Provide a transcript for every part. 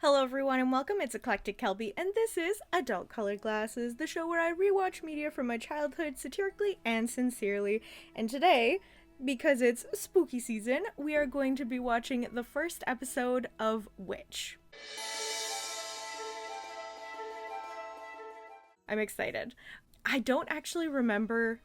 Hello everyone and welcome, it's Eclectic Kelby, and this is Adult Colored Glasses, the show where I rewatch media from my childhood satirically and sincerely. And today, because it's spooky season, we are going to be watching the first episode of Witch. I'm excited. I don't actually remember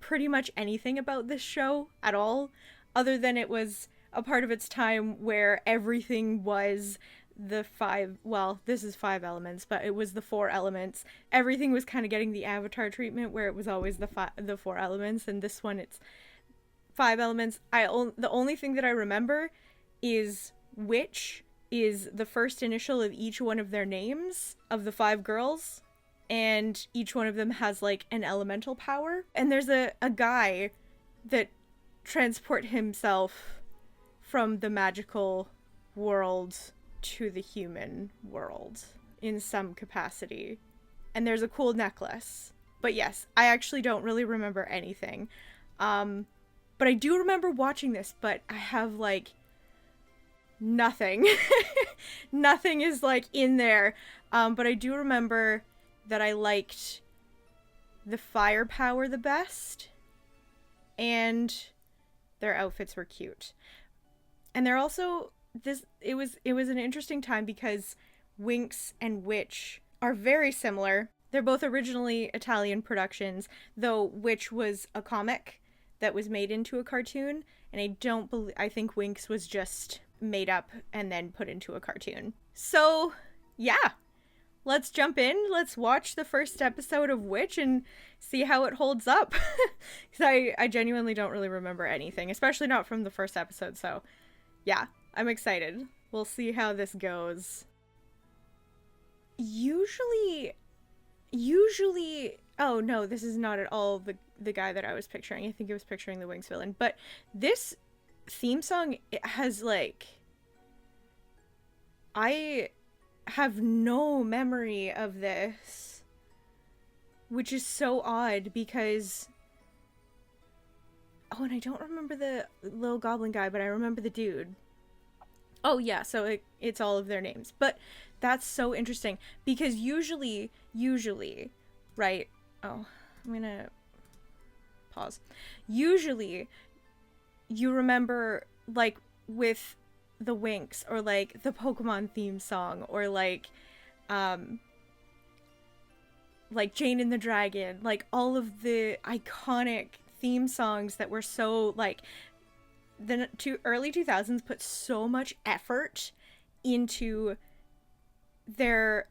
pretty much anything about this show at all, other than it was a part of its time where everything was this is five elements, but it was the four elements. Everything was kind of getting the Avatar treatment where it was always the four elements, and this one it's five elements. The only thing that I remember is which is the first initial of each one of their names of the five girls, and each one of them has like an elemental power. And there's a guy that transport himself from the magical world to the human world in some capacity. And there's a cool necklace. But yes, I actually don't really remember anything. But I do remember watching this, but I have like nothing. Nothing is like in there. But I do remember that I liked the firepower the best. And their outfits were cute. And they're also it was an interesting time because Winx and Witch are very similar. They're both originally Italian productions, though Witch was a comic that was made into a cartoon, and I think Winx was just made up and then put into a cartoon. So, yeah. Let's jump in. Let's watch the first episode of Witch and see how it holds up. Because I genuinely don't really remember anything, especially not from the first episode, so yeah. I'm excited. We'll see how this goes. Usually, oh no, this is not at all the guy that I was picturing. I think I was picturing the Winx villain. But this theme song, it has like, I have no memory of this, which is so odd because, oh, and I don't remember the little goblin guy, but I remember the dude. Oh yeah, so it's all of their names. But that's so interesting because usually, right? Oh, I'm gonna pause. Usually, you remember like with the Winx or like the Pokemon theme song or like Jane and the Dragon, like all of the iconic theme songs that were so like the early 2000s put so much effort into their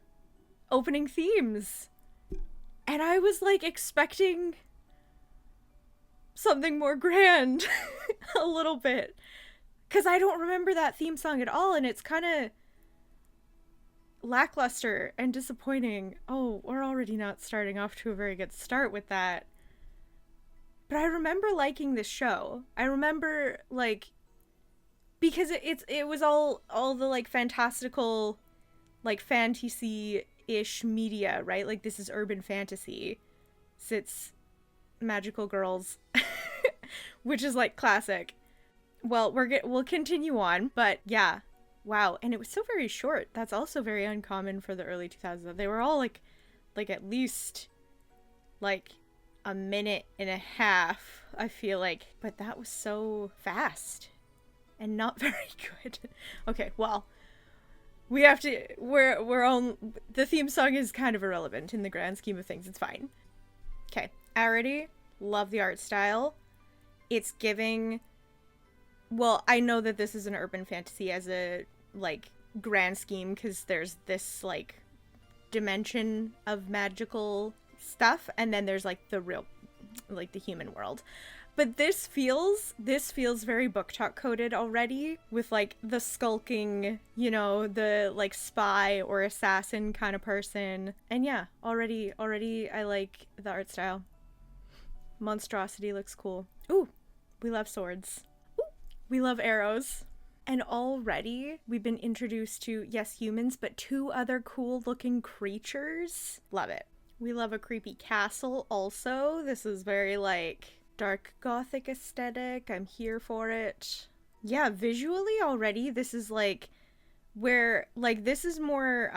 opening themes. And I was like expecting something more grand a little bit. Because I don't remember that theme song at all, and it's kind of lackluster and disappointing. Oh, we're already not starting off to a very good start with that. But I remember liking this show. I remember, like, because it was all the, like, fantastical, like, fantasy-ish media, right? Like, this is urban fantasy. It's magical girls, which is, like, classic. Well, we'll continue on, but yeah. Wow, and it was so very short. That's also very uncommon for the early 2000s. They were all, like at least, like, a minute and a half, I feel like. But that was so fast and not very good. Okay, well, we have to, the theme song is kind of irrelevant in the grand scheme of things. It's fine. Okay, I already love the art style. It's giving, well, I know that this is an urban fantasy as a, like, grand scheme because there's this, like, dimension of magical stuff, and then there's like the real, like, the human world. But this feels very Book Talk coded already, with like the skulking, you know, the like spy or assassin kind of person. And yeah, already I like the art style. Monstrosity looks cool. Ooh, we love swords. Ooh, we love arrows. And already we've been introduced to, yes, humans, but two other cool looking creatures. Love it. We love a creepy castle also. This is very, like, dark gothic aesthetic. I'm here for it. Yeah, visually already, this is, like, where like this is more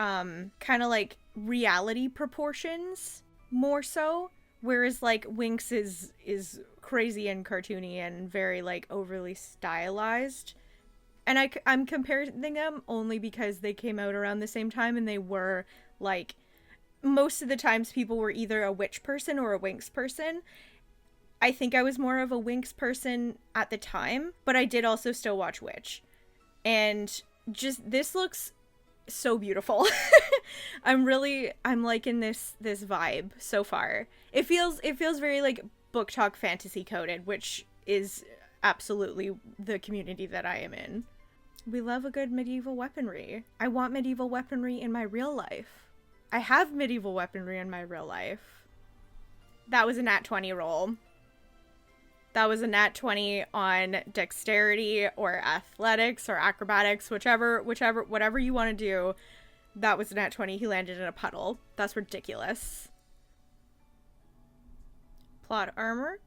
kind of like reality proportions more so, whereas like Winx is crazy and cartoony and very like overly stylized. And I'm comparing them only because they came out around the same time, and they were like, most of the times people were either a witch person or a Winx person. I think I was more of a Winx person at the time, but I did also still watch Witch. And just this looks so beautiful. I'm liking this vibe so far. It feels very like book talk fantasy coded, which is absolutely the community that I am in. We love a good medieval weaponry. I want medieval weaponry in my real life. I have medieval weaponry in my real life. That was a nat 20 roll. That was a nat 20 on dexterity or athletics or acrobatics, whatever you want to do. That was a nat 20. He landed in a puddle. That's ridiculous. Plot armor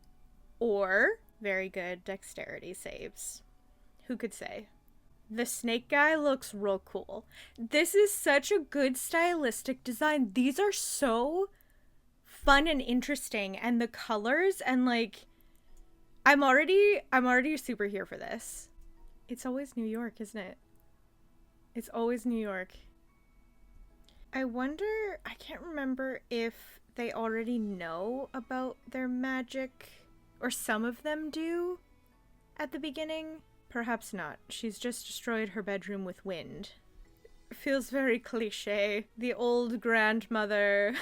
or very good dexterity saves. Who could say? The snake guy looks real cool. This is such a good stylistic design. These are so fun and interesting, and the colors and like I'm already super here for this. It's always New York, isn't it? It's always New York. I wonder, I can't remember if they already know about their magic, or some of them do at the beginning. Perhaps not. She's just destroyed her bedroom with wind. Feels very cliche. The old grandmother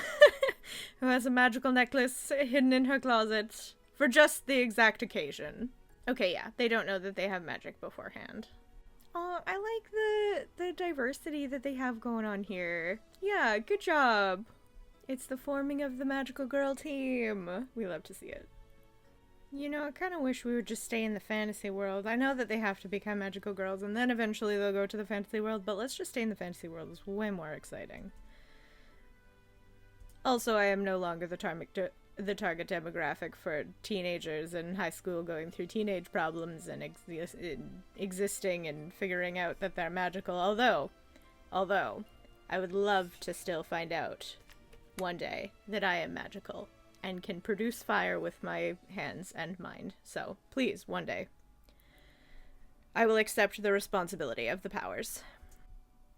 who has a magical necklace hidden in her closet for just the exact occasion. Okay, yeah, they don't know that they have magic beforehand. Oh, I like the diversity that they have going on here. Yeah, good job. It's the forming of the magical girl team. We love to see it. You know, I kind of wish we would just stay in the fantasy world. I know that they have to become magical girls, and then eventually they'll go to the fantasy world, but let's just stay in the fantasy world. It's way more exciting. Also, I am no longer the target demographic for teenagers in high school going through teenage problems and existing and figuring out that they're magical. Although, I would love to still find out one day that I am magical and can produce fire with my hands and mind. So, please, one day, I will accept the responsibility of the powers.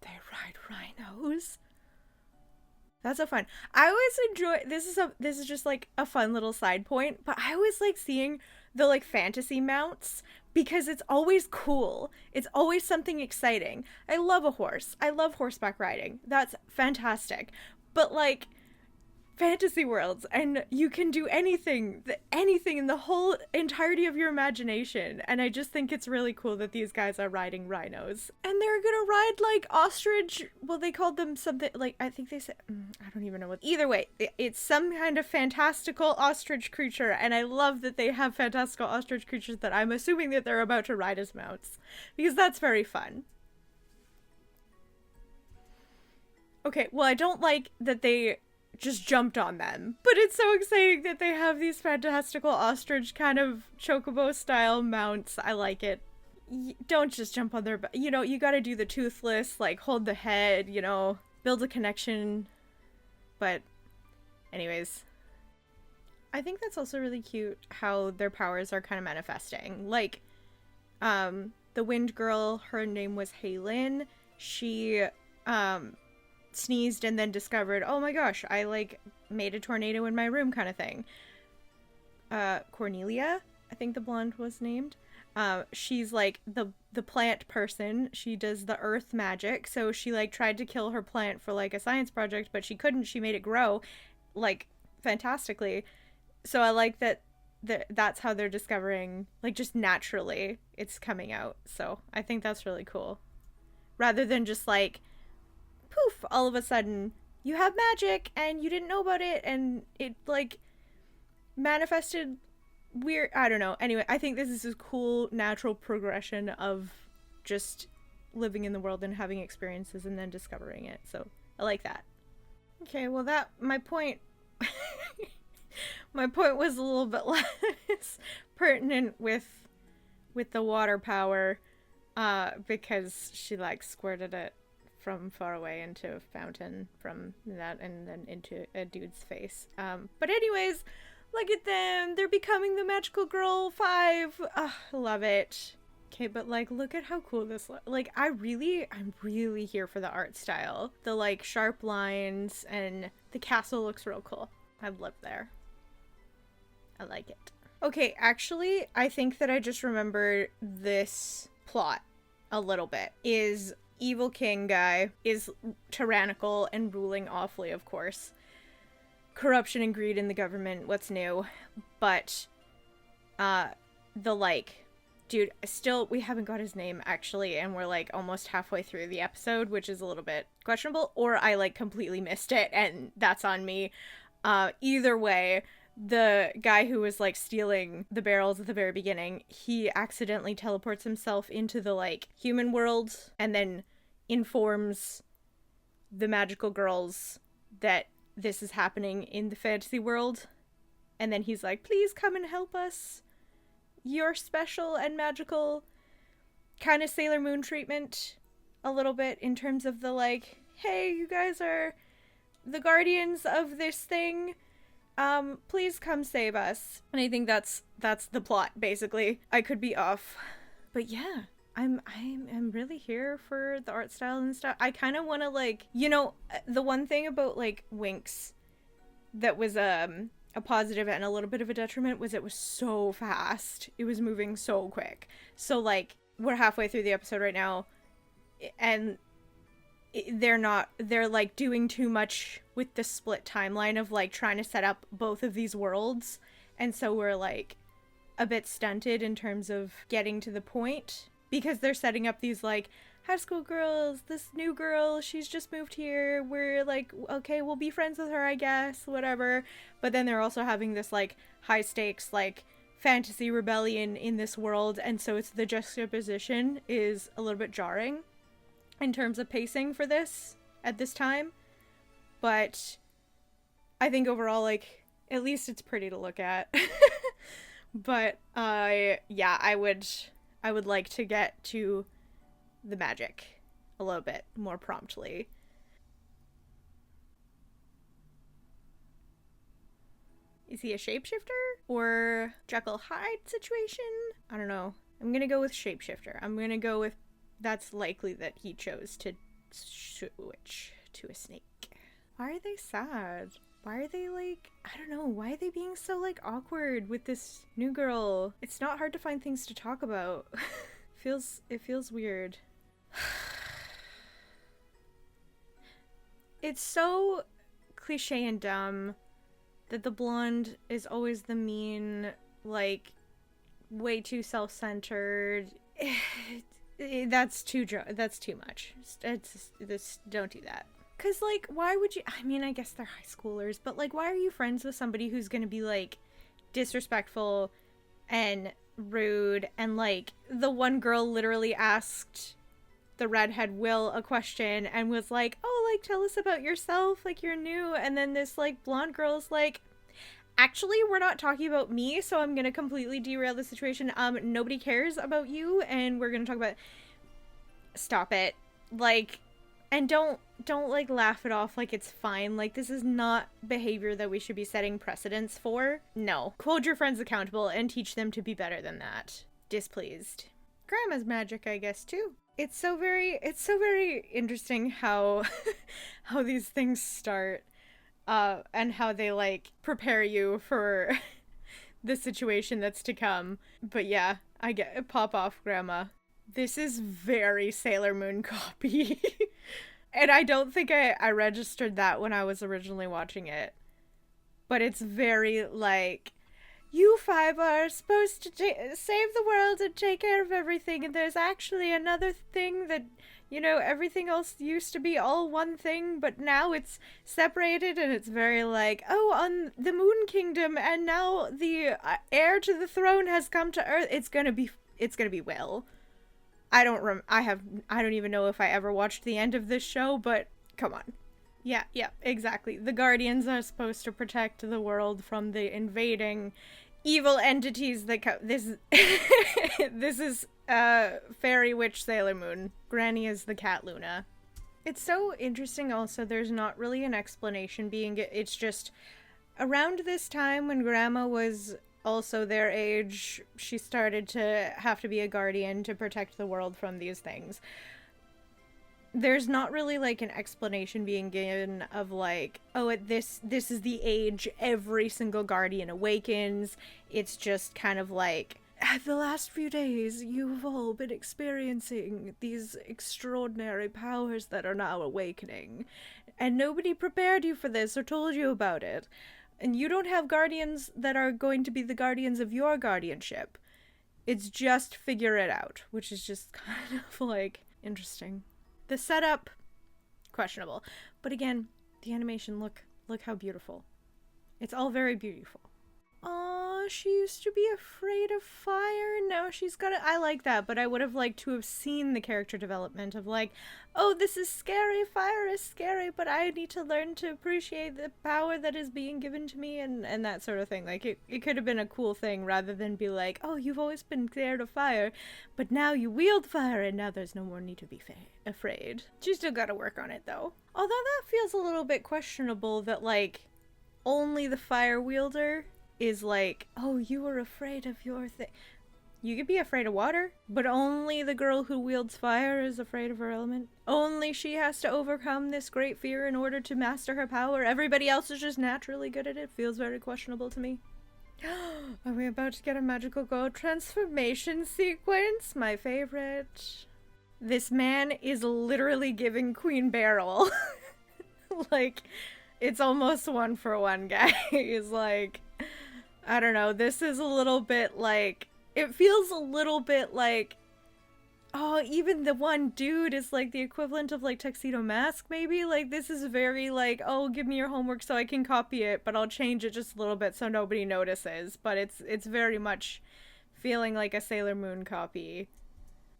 They ride rhinos. That's so fun. I always enjoy, this is just like a fun little side point, but I always like seeing the like fantasy mounts because it's always cool. It's always something exciting. I love a horse. I love horseback riding. That's fantastic. But like fantasy worlds, and you can do anything in the whole entirety of your imagination, and I just think it's really cool that these guys are riding rhinos, and they're gonna ride like ostrich, well, they called them something like, I think they said, I don't even know what, either way, it's some kind of fantastical ostrich creature, and I love that they have fantastical ostrich creatures that I'm assuming that they're about to ride as mounts, because that's very fun. Okay, well, I don't like that they just jumped on them, but it's so exciting that they have these fantastical ostrich kind of chocobo style mounts. I like it. Don't just jump on their you gotta do the toothless, like hold the head, build a connection. But anyways, I think that's also really cute how their powers are kind of manifesting. Like the wind girl, her name was Haylin. She sneezed and then discovered, oh my gosh, I like made a tornado in my room kind of thing. Cornelia, I think the blonde was named. She's like the plant person. She does the earth magic, so she like tried to kill her plant for like a science project, but she couldn't. She made it grow like fantastically. So I like that that's how they're discovering, like, just naturally it's coming out. So I think that's really cool, rather than just like poof, all of a sudden you have magic and you didn't know about it and it like manifested weird. I don't know. Anyway, I think this is a cool natural progression of just living in the world and having experiences and then discovering it. So I like that. Okay, well, that my point my point was a little bit less pertinent with the water power because she like squirted it from far away into a fountain from that and then into a dude's face. But anyways, look at them. They're becoming the Magical Girl 5. Love it. Okay, but like, look at how cool this looks. Like, I'm really here for the art style. The like sharp lines and the castle looks real cool. I'd live there. I like it. Okay, actually, I think that I just remembered this plot a little bit. Is evil king guy is tyrannical and ruling awfully, of course. Corruption and greed in the government, what's new? But, the like, dude, still, we haven't got his name, actually, and we're, like, almost halfway through the episode, which is a little bit questionable, or I, like, completely missed it, and that's on me. Either way, the guy who was, like, stealing the barrels at the very beginning, he accidentally teleports himself into the, like, human world, and then informs the magical girls that this is happening in the fantasy world, and then he's like, please come and help us. You're special and magical. Kind of Sailor Moon treatment a little bit in terms of the like, hey, you guys are the guardians of this thing. Please come save us. And I think that's the plot, basically. I could be off. But yeah, I'm really here for the art style and stuff. I kind of want to like, you know, the one thing about like Winx that was a positive and a little bit of a detriment was it was so fast. It was moving so quick. So like we're halfway through the episode right now and they're like doing too much with the split timeline of like trying to set up both of these worlds. And so we're like a bit stunted in terms of getting to the point because they're setting up these like high school girls, this new girl, she's just moved here, we're like, okay, we'll be friends with her, I guess, whatever. But then they're also having this like high stakes like fantasy rebellion in this world, and so it's the juxtaposition is a little bit jarring in terms of pacing for this at this time. But I think overall, like, at least it's pretty to look at. But yeah, I would like to get to the magic a little bit more promptly. Is he a shapeshifter or Jekyll Hyde situation? I don't know. I'm gonna go with shapeshifter. I'm gonna go with that's likely that he chose to switch to a snake. Why are they sad? Why are they like, I don't know, why are they being so like awkward with this new girl? It's not hard to find things to talk about. It feels weird. It's so cliche and dumb that the blonde is always the mean, like, way too self-centered. That's too much. Don't do that. Cause like, why would you? I mean, I guess they're high schoolers, but like, why are you friends with somebody who's gonna be like disrespectful and rude? And like, the one girl literally asked the redhead Will a question and was like, oh, like, tell us about yourself, like, you're new. And then this like blonde girl's like, actually, we're not talking about me, so I'm gonna completely derail the situation. Nobody cares about you, and we're gonna talk about. Stop it, like, and don't like laugh it off like it's fine. Like, this is not behavior that we should be setting precedents for. No, hold your friends accountable and teach them to be better than that. Displeased. Grandma's magic, I guess, too. It's so very interesting how how these things start. And how they, like, prepare you for the situation that's to come. But yeah, I get it. Pop off, Grandma. This is very Sailor Moon copy. And I don't think I registered that when I was originally watching it. But it's very, like, you five are supposed to save the world and take care of everything, and there's actually another thing that, you know, everything else used to be all one thing, but now it's separated, and it's very like, oh, on the Moon Kingdom, and now the heir to the throne has come to Earth. It's gonna be Will. I don't even know if I ever watched the end of this show, but come on. Yeah, exactly. The Guardians are supposed to protect the world from the invading evil entities that this is Fairy Witch Sailor Moon. Granny is the cat Luna. It's so interesting also, there's not really an explanation it's just around this time when Grandma was also their age, she started to have to be a guardian to protect the world from these things. There's not really like an explanation being given of like, oh, at this is the age every single guardian awakens. It's just kind of like, the last few days you've all been experiencing these extraordinary powers that are now awakening, and nobody prepared you for this or told you about it, and you don't have guardians that are going to be the guardians of your guardianship. It's just figure it out, which is just kind of like interesting. The setup, questionable. But again, the animation, look how beautiful. It's all very beautiful. Oh, she used to be afraid of fire, and now she's got it. I like that, but I would have liked to have seen the character development of like, oh, this is scary, fire is scary, but I need to learn to appreciate the power that is being given to me, and that sort of thing. Like, it could have been a cool thing rather than be like, oh, you've always been scared of fire, but now you wield fire, and now there's no more need to be afraid. She's still gotta work on it, though. Although that feels a little bit questionable that, like, only the fire wielder is like, oh, you were afraid of your thing. You could be afraid of water, but only the girl who wields fire is afraid of her element. Only she has to overcome this great fear in order to master her power. Everybody else is just naturally good at it. Feels very questionable to me. Are we about to get a magical girl transformation sequence? My favorite. This man is literally giving Queen Beryl. Like, it's almost one for one, guy. He's like, I don't know, this is a little bit like, it feels a little bit like, oh, even the one dude is like the equivalent of like Tuxedo Mask, maybe? Like, this is very like, oh, give me your homework so I can copy it, but I'll change it just a little bit so nobody notices. But it's very much feeling like a Sailor Moon copy.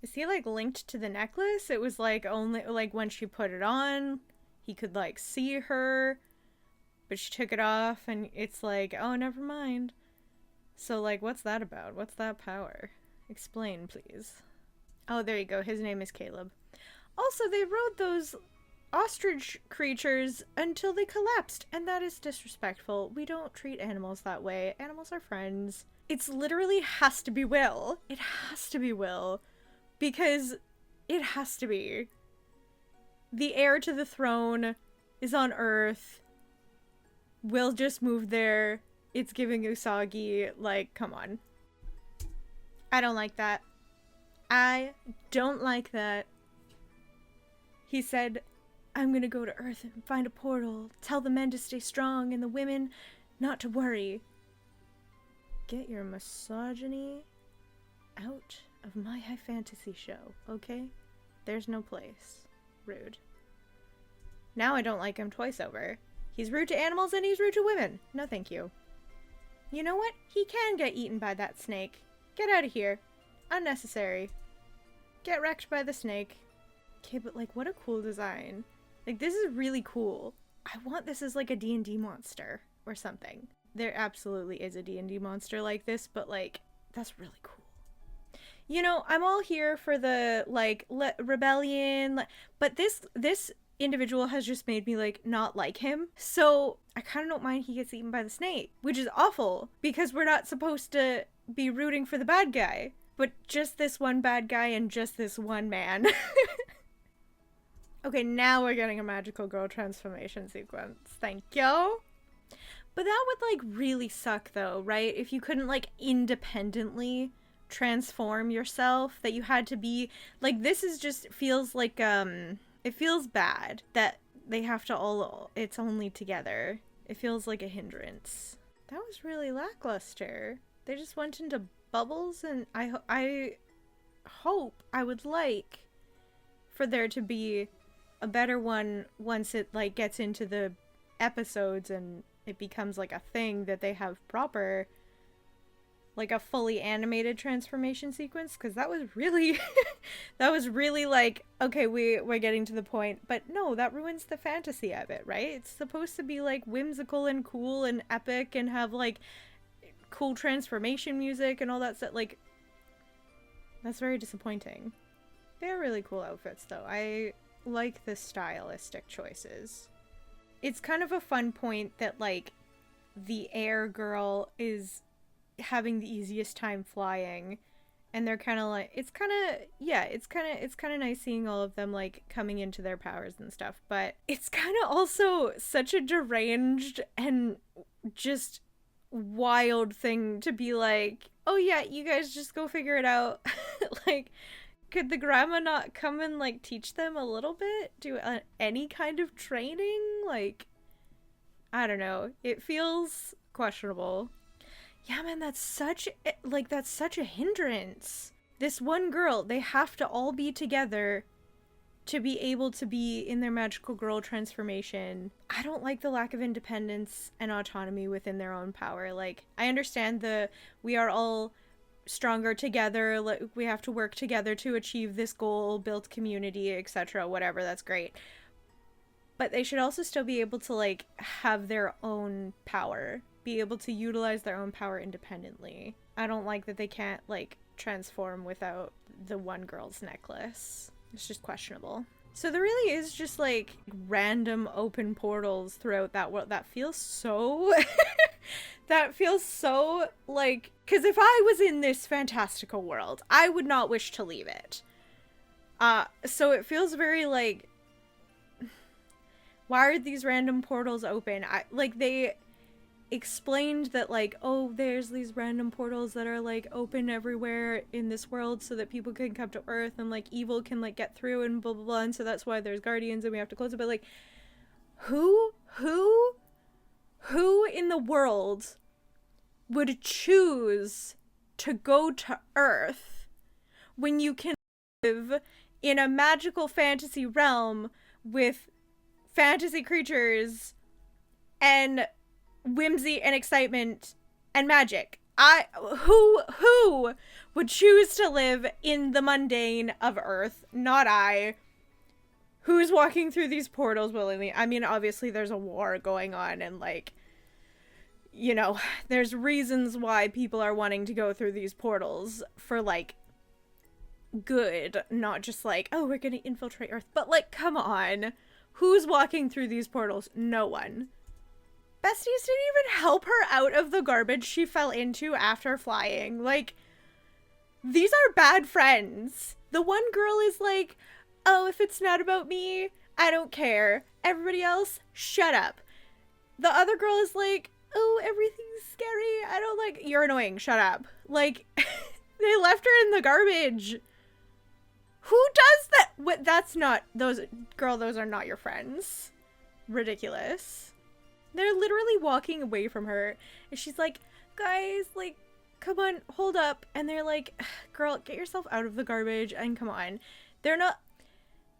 Is he like linked to the necklace? It was like only like when she put it on, he could like see her, but she took it off, and it's like, oh, never mind. So, like, what's that about? What's that power? Explain, please. Oh, there you go. His name is Caleb. Also, they rode those ostrich creatures until they collapsed, and that is disrespectful. We don't treat animals that way. Animals are friends. It's literally has to be Will. It has to be Will. Because it has to be. The heir to the throne is on Earth. Will just moved there. It's giving Usagi, like, come on. I don't like that. I don't like that. He said, I'm gonna go to Earth and find a portal. Tell the men to stay strong and the women not to worry. Get your misogyny out of my high fantasy show, okay? There's no place. Rude. Now I don't like him twice over. He's rude to animals and he's rude to women. No thank you. You know what? He can get eaten by that snake. Get out of here. Unnecessary. Get wrecked by the snake. Okay, but like, what a cool design. Like, this is really cool. I want this as like a D&D monster or something. There absolutely is a D&D monster like this, but like, that's really cool. You know, I'm all here for the like rebellion, but this individual has just made me like not like him. So I kind of don't mind he gets eaten by the snake, which is awful because we're not supposed to be rooting for the bad guy, but just this one bad guy and just this one man. Okay, now we're getting a magical girl transformation sequence. Thank you. But that would like really suck though, right? If you couldn't like independently transform yourself, that you had to be like, this is just feels like it feels bad that they have to all, it's only together. It feels like a hindrance. That was really lackluster. They just went into bubbles, and I hope, I would like for there to be a better one once it like gets into the episodes and it becomes like a thing that they have proper, like a fully animated transformation sequence, because that was really that was really like, okay, we're getting to the point, but no, that ruins the fantasy of it, right? It's supposed to be like whimsical and cool and epic and have like cool transformation music and all that stuff. Like, that's very disappointing. They're really cool outfits though. I like the stylistic choices. It's kind of a fun point that, like, the air girl is having the easiest time flying, and they're kind of like, it's kind of nice seeing all of them, like, coming into their powers and stuff, but it's kind of also such a deranged and just wild thing to be like, oh yeah, you guys just go figure it out. Like, could the grandma not come and, like, teach them a little bit? Do any kind of training? Like, I don't know. It feels questionable. Yeah, man, that's such a hindrance. This one girl, they have to all be together to be able to be in their magical girl transformation. I don't like the lack of independence and autonomy within their own power. Like, I understand we are all stronger together, like, we have to work together to achieve this goal, build community, etc., whatever, that's great. But they should also still be able to, like, have their own power, be able to utilize their own power independently. I don't like that they can't, like, transform without the one girl's necklace. It's just questionable. So there really is just, like, random open portals throughout that world. That feels so... that feels so, like... Because if I was in this fantastical world, I would not wish to leave it. So it feels very, like... Why are these random portals open? They explained that, like, oh, there's these random portals that are, like, open everywhere in this world so that people can come to Earth and, like, evil can, like, get through and blah, blah, blah, and so that's why there's guardians and we have to close it. But, like, who in the world would choose to go to Earth when you can live in a magical fantasy realm with fantasy creatures and whimsy and excitement and magic? Who would choose to live in the mundane of Earth? Not I. Who's walking through these portals willingly? I mean, obviously there's a war going on and, like, you know, there's reasons why people are wanting to go through these portals for, like, good, not just like, oh, we're gonna infiltrate Earth. But, like, come on. Who's walking through these portals? No one. Besties didn't even help her out of the garbage she fell into after flying. Like, these are bad friends. The one girl is like, oh, if it's not about me, I don't care. Everybody else, shut up. The other girl is like, oh, everything's scary. I don't like... You're annoying. Shut up. Like, they left her in the garbage. Who does that? What? That's not... Those are not your friends. Ridiculous. They're literally walking away from her. And she's like, guys, like, come on, hold up. And they're like, girl, get yourself out of the garbage and come on. They're not...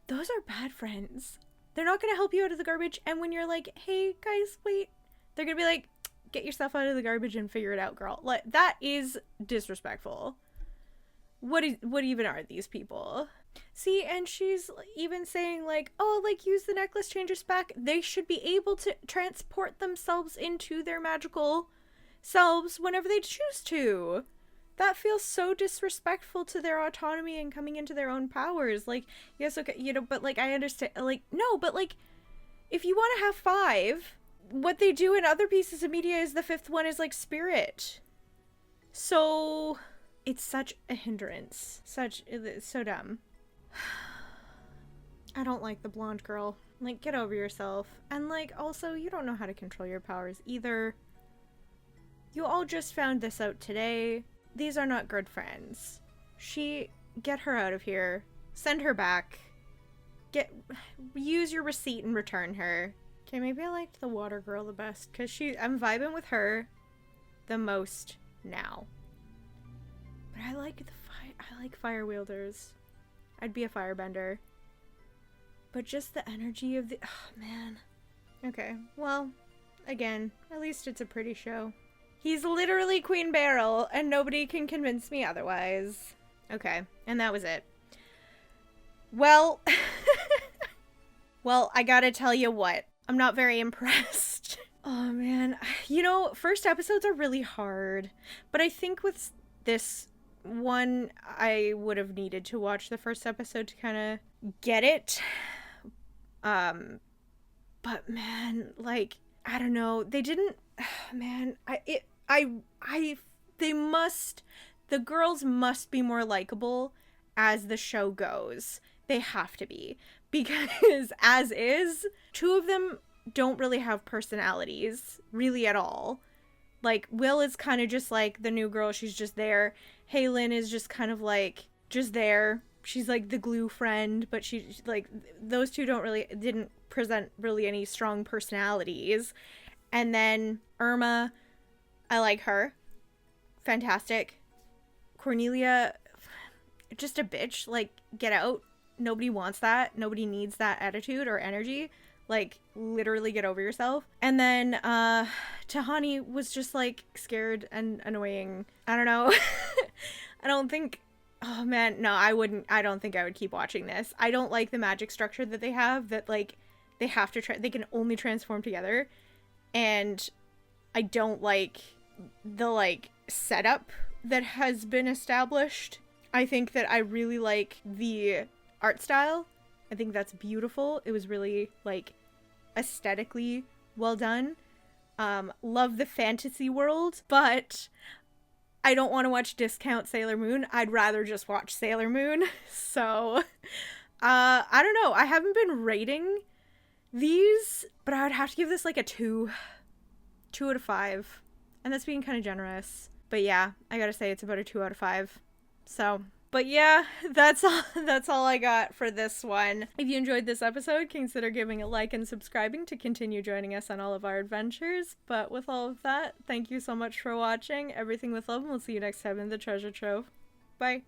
Those are bad friends. They're not going to help you out of the garbage. And when you're like, hey, guys, wait. They're going to be like, get yourself out of the garbage and figure it out, girl. Like, that is disrespectful. What even are these people? See, and she's even saying, like, oh, like, use the necklace, change your spec. They should be able to transport themselves into their magical selves whenever they choose to. That feels so disrespectful to their autonomy and coming into their own powers. Like, yes, okay, you know, but, like, I understand, like, no, but, like, if you want to have 5, what they do in other pieces of media is the 5th one is, like, spirit. So, it's such a hindrance. It's so dumb. I don't like the blonde girl. Like, get over yourself. And, like, also, you don't know how to control your powers either. You all just found this out today. These are not good friends. Get her out of here. Send her back. Use your receipt and return her. Okay, maybe I liked the water girl the best, because I'm vibing with her the most now. But I like fire wielders. I'd be a firebender. But just the energy of oh, man. Okay, well, again, at least it's a pretty show. He's literally Queen Beryl, and nobody can convince me otherwise. Okay, and that was it. Well, well, I gotta tell you what. I'm not very impressed. Oh, man. You know, first episodes are really hard. But I think with this one, I would have needed to watch the first episode to kind of get it. But man, like, I don't know. They didn't, man, they must, the girls must be more likable as the show goes. They have to be. Because as is, two of them don't really have personalities, really at all. Like, Will is kind of just like the new girl, she's just there. Haylin is just kind of like, just there. She's like the glue friend, but like, those two didn't present really any strong personalities. And then Irma, I like her. Fantastic. Cornelia, just a bitch. Like, get out. Nobody wants that. Nobody needs that attitude or energy. Like, literally get over yourself. And then Tahani was just like scared and annoying. I don't know. I don't think, oh man, no, I don't think I would keep watching this. I don't like the magic structure that they have, that like they have to they can only transform together. And I don't like the like setup that has been established. I think that I really like the art style. I think that's beautiful. It was really like aesthetically well done. Love the fantasy world, but I don't want to watch discount Sailor Moon. I'd rather just watch Sailor Moon. So I don't know. I haven't been rating these, but I would have to give this like a 2 out of 5, and that's being kind of generous. But yeah, I gotta say it's about a 2 out of 5. So, but yeah, that's all I got for this one. If you enjoyed this episode, consider giving a like and subscribing to continue joining us on all of our adventures. But with all of that, thank you so much for watching. Everything with love, and we'll see you next time in the Treasure Trove. Bye.